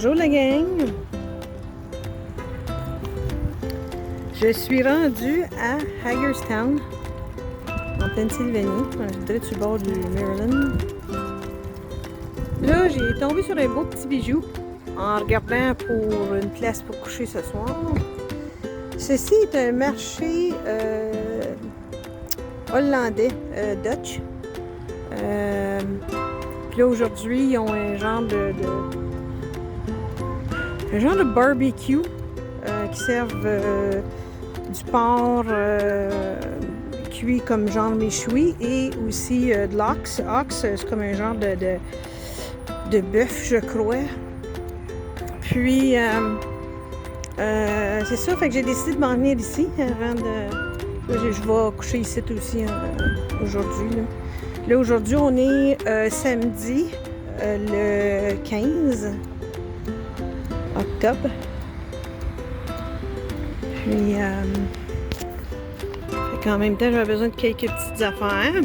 Bonjour la gang! Je suis rendue à Hagerstown, en Pennsylvanie. Je dirais sur le bord du Maryland. Là, j'ai tombé sur un beau petit bijou en regardant pour une place pour coucher ce soir. Ceci est un marché hollandais, Dutch. Puis là, aujourd'hui, ils ont un genre de barbecue qui servent du porc cuit comme genre méchoui et aussi de l'ox. Ox, c'est comme un genre de bœuf, je crois. Puis, c'est ça, fait que j'ai décidé de m'en venir ici avant de... Là, je vais coucher ici aussi aujourd'hui. Là, aujourd'hui, on est samedi, le 15 octobre. Puis, fait qu'en même temps, j'avais besoin de quelques petites affaires.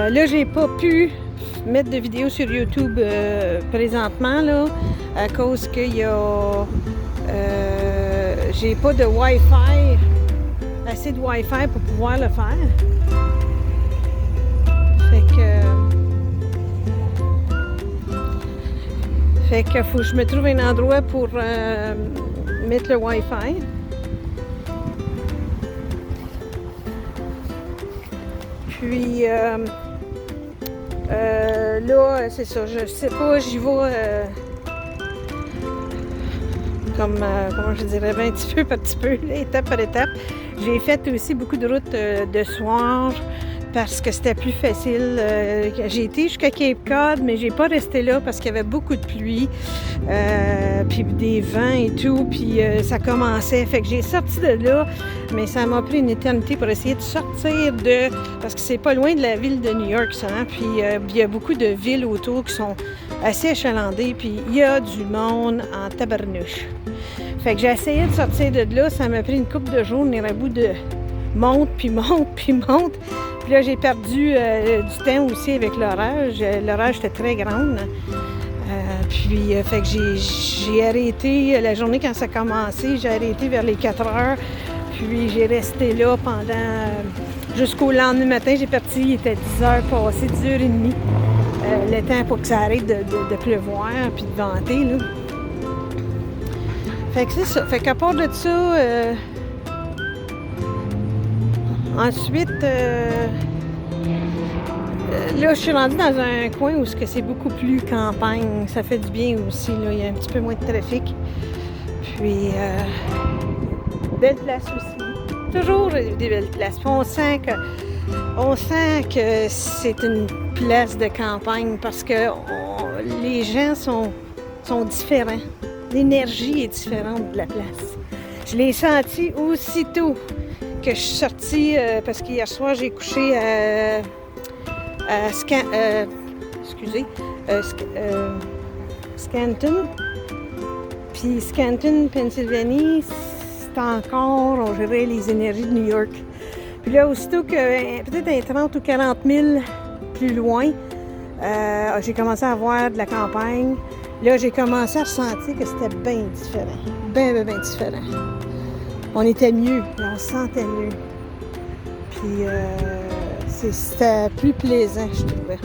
Là, j'ai pas pu mettre de vidéo sur YouTube présentement, là, à cause qu'il y a... j'ai pas de Wi-Fi, assez de Wi-Fi pour pouvoir le faire. Fait que faut que je me trouve un endroit pour mettre le Wi-Fi. Puis là, c'est ça, je sais pas, j'y vais comment je dirais, un petit peu par petit peu, étape par étape. J'ai fait aussi beaucoup de routes de soir parce que c'était plus facile. J'ai été jusqu'à Cape Cod, mais j'ai pas resté là parce qu'il y avait beaucoup de pluie, puis des vents et tout, puis ça commençait. Fait que j'ai sorti de là, mais ça m'a pris une éternité pour essayer de sortir parce que c'est pas loin de la ville de New York, ça, hein? Puis il y a beaucoup de villes autour qui sont assez achalandées, puis il y a du monde en tabarnouche. Fait que j'ai essayé de sortir de là, ça m'a pris une couple de jours, on est à bout de monte, puis monte, puis monte. Puis là, j'ai perdu du temps aussi avec l'orage. L'orage était très grande. Puis, fait que j'ai arrêté la journée quand ça a commencé. J'ai arrêté vers les 4 heures. Puis, j'ai resté là pendant... jusqu'au lendemain matin. J'ai parti, il était 10 heures passées, 10h30. Le temps pour que ça arrête de pleuvoir puis de venter, là. Fait que c'est ça. Fait qu'à part de ça... Ensuite, là, je suis rendue dans un coin où c'est beaucoup plus campagne. Ça fait du bien aussi, là. Il y a un petit peu moins de trafic. Puis, belle place aussi. Toujours des belles places. Puis on sent que c'est une place de campagne parce que les gens sont différents. L'énergie est différente de la place. Je l'ai senti aussitôt que je suis sortie, parce qu'hier soir, j'ai couché à Scranton. Puis Scranton, Pennsylvanie, c'est encore, on dirait, les énergies de New York. Puis là, aussitôt que, peut-être un 30 ou 40 000 plus loin, j'ai commencé à voir de la campagne. Là, j'ai commencé à ressentir que c'était bien différent. Bien différent. On était mieux, on se sentait mieux. Puis c'était plus plaisant, je trouvais.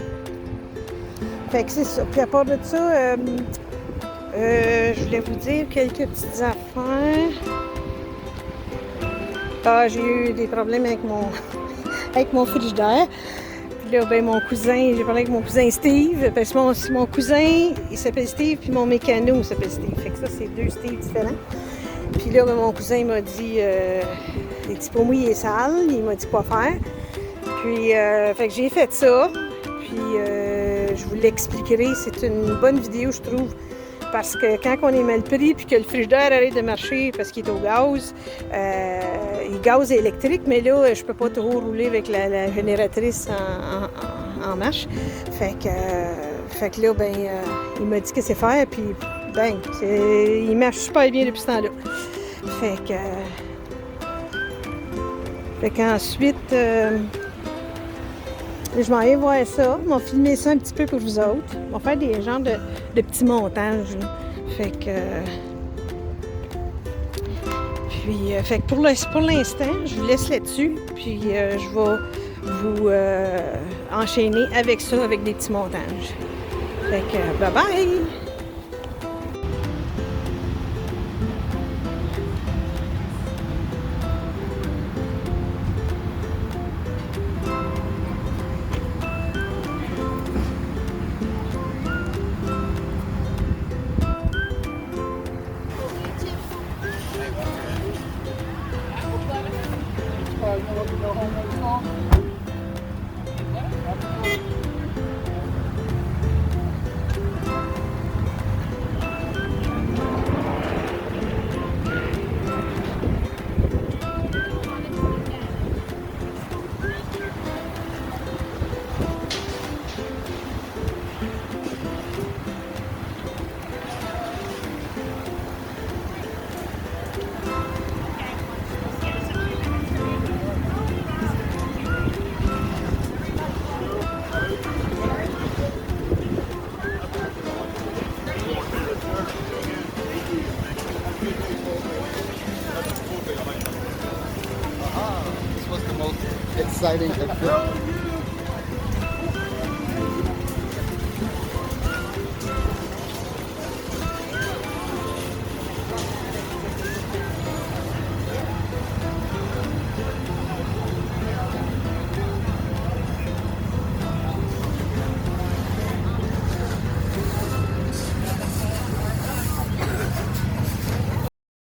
Fait que c'est ça. Puis à part de ça, je voulais vous dire quelques petites affaires. Ah, j'ai eu des problèmes avec mon frigidaire. Puis là, ben, j'ai parlé avec mon cousin Steve. Parce que mon cousin, il s'appelle Steve, puis mon mécano s'appelle Steve. Fait que ça, c'est deux Steve différents. Puis là, ben, mon cousin m'a dit, les petits pots mouillés sales, il m'a dit quoi faire. Puis, fait que j'ai fait ça. Puis, je vous l'expliquerai. C'est une bonne vidéo, je trouve. Parce que quand on est mal pris, puis que le frigidaire arrête de marcher parce qu'il est au gaz, il gaz électrique, mais là, je peux pas trop rouler avec la génératrice en marche. Fait que là, ben, il m'a dit que c'est faire, puis ben, il marche super bien depuis ce temps-là. Fait qu'ensuite, Je m'en vais voir ça. On va filmer ça un petit peu pour vous autres. On va faire des genres de petits montages. Là. Fait que... Puis, fait que pour l'instant, je vous laisse là-dessus. Puis, je vais vous enchaîner avec ça, avec des petits montages. Fait que, bye bye! This was the most exciting trip.